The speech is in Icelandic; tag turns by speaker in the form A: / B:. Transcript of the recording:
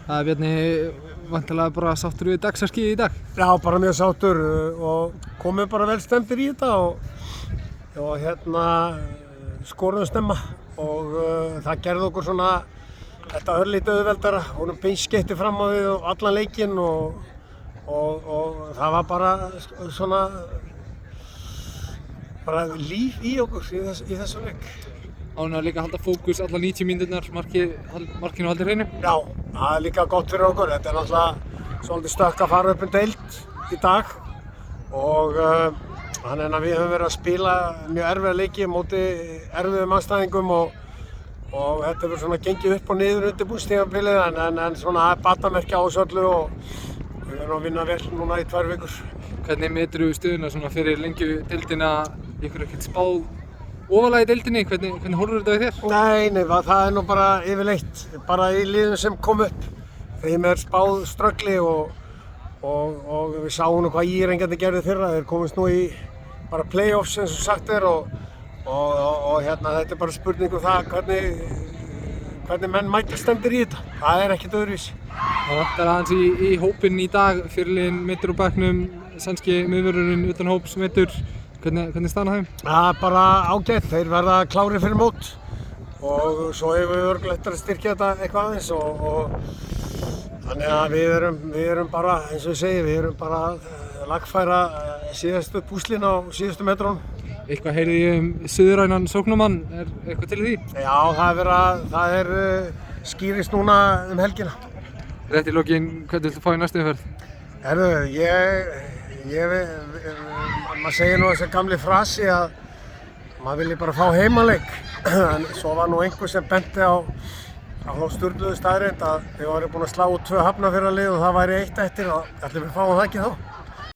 A: Það er Bjarni vantilega bara sáttur við dagsverkið í dag.
B: Já, bara mjög sáttur og komum bara vel stemdir í þetta og hérna skoruðum snemma og það gerði okkur svona þetta örlítið auðveldara, vorum beinskeytti fram á við allan leikinn og það var bara svona bara líf í okkur í þessum leik.
A: Ánægður líka að halda fókus allar 90 mínúturnar, markinu haldið hreinu.
B: Já, það er líka gott fyrir okkur. Þetta er náttúrulega svolítið stökk að fara upp deild í dag og þannig að við höfum verið að spila mjög erfiða leiki móti erfiðum andstæðingum og þetta hefur svona gengið upp og niður undirbúningstímabilið en svona batamerkja á þessu öllu og við verðum að vinna vel núna í 2 vikur.
A: Hvernig meturðu stöðuna svona fyrir Lengjudeildina? Ykkur ekkert spáð ofarlega í deildinni? Hvernig horfir þetta við þér?
B: Nei, það er nú bara yfirleitt. Bara í liðum sem kom upp. Þeim er spáð ströggli og við sáum nú hvað Írengjarnir gerðu fyrra. Þeir komist nú í bara play-offs eins og sagt er og hérna þetta er bara spurning um það hvernig menn mæta stemdir í þetta. Það er ekkert öðruvísi.
A: Það vantar aðeins í hópinn í dag, fyrirliðinn meiddur á bekknum, sænski miðvörðurinn utan hóps meiddur. Hvernig staðan á þeim?
B: Það er bara ágætt, þeir verða klárir fyrir mót og svo hefur við örugglega eftir að styrkja þetta eitthvað aðeins og þannig að við erum bara, eins og ég segi, við erum bara að lagfæra síðustu púslin á síðustu metrónum.
A: Eitthvað heyrði ég suðrænan sóknarmann, er eitthvað til í því?
B: Já, það er skýrist núna helgina.
A: Rétt í lokin, hvernig viltu fá í næstu umferð?
B: Maður segir nú þessi gamli frasi að maður vilji bara fá heimaleik en svo var nú einhver sem benti á þá sturluðu staðreynd að við varum búin að slá út 2 hafnarfjarðarlið og það væri 1 eftir og ætlum við fáum það ekki þá.